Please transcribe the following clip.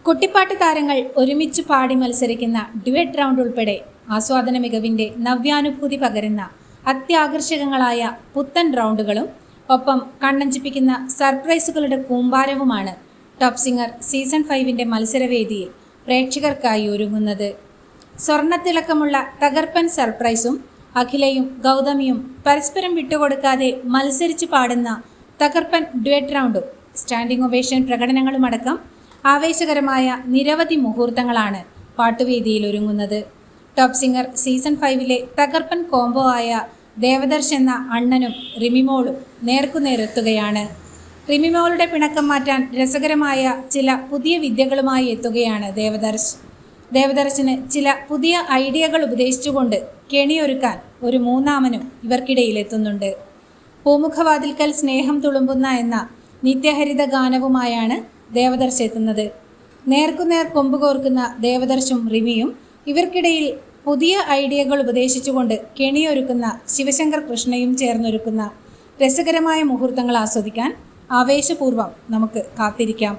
കുട്ടിപ്പാട്ട് താരങ്ങൾ ഒരുമിച്ച് പാടി മത്സരിക്കുന്ന ഡ്യുവറ്റ് റൗണ്ട് ഉൾപ്പെടെ ആസ്വാദന മികവിന്റെ നവ്യാനുഭൂതി പകരുന്ന അത്യാകർഷകങ്ങളായ പുത്തൻ റൗണ്ടുകളും ഒപ്പം കണ്ണഞ്ചിപ്പിക്കുന്ന സർപ്രൈസുകളുടെ കൂമ്പാരവുമാണ് ടോപ്പ് സിംഗർ സീസൺ 5 മത്സരവേദിയിൽ പ്രേക്ഷകർക്കായി ഒരുങ്ങുന്നത്. സ്വർണ്ണത്തിളക്കമുള്ള തകർപ്പൻ സർപ്രൈസും അഖിലയും ഗൗതമിയും പരസ്പരം വിട്ടുകൊടുക്കാതെ മത്സരിച്ച് പാടുന്ന തകർപ്പൻ ഡ്യുവറ്റ് റൗണ്ടും സ്റ്റാൻഡിംഗ് ഒവേഷൻ പ്രകടനങ്ങളുമടക്കം ആവേശകരമായ നിരവധി മുഹൂർത്തങ്ങളാണ് പാട്ടുവേദിയിൽ ഒരുങ്ങുന്നത്. ടോപ്പ് സിംഗർ സീസൺ 5 തകർപ്പൻ കോംബോ ആയ ദേവദർശ് എന്ന അണ്ണനും റിമിമോളും നേർക്കുനേരെത്തുകയാണ്. റിമിമോളുടെ പിണക്കം മാറ്റാൻ രസകരമായ ചില പുതിയ വിദ്യകളുമായി എത്തുകയാണ് ദേവദർശിന് ചില പുതിയ ഐഡിയകൾ ഉപദേശിച്ചുകൊണ്ട് കെണിയൊരുക്കാൻ ഒരു മൂന്നാമനും ഇവർക്കിടയിലെത്തുന്നുണ്ട്. പൂമുഖവാതിൽക്കൽ സ്നേഹം തുളുമ്പുന്ന എന്ന നിത്യഹരിത ഗാനവുമായാണ് ദേവദർശ് എത്തുന്നത്. നേർക്കുനേർ കൊമ്പുകോർക്കുന്ന ദേവദർശും റിമിയും ഇവർക്കിടയിൽ പുതിയ ഐഡിയകൾ ഉപദേശിച്ചുകൊണ്ട് കെണിയൊരുക്കുന്ന ശിവശങ്കർ കൃഷ്ണയും ചേർന്നൊരുക്കുന്ന രസകരമായ മുഹൂർത്തങ്ങൾ ആസ്വദിക്കാൻ ആവേശപൂർവ്വം നമുക്ക് കാത്തിരിക്കാം.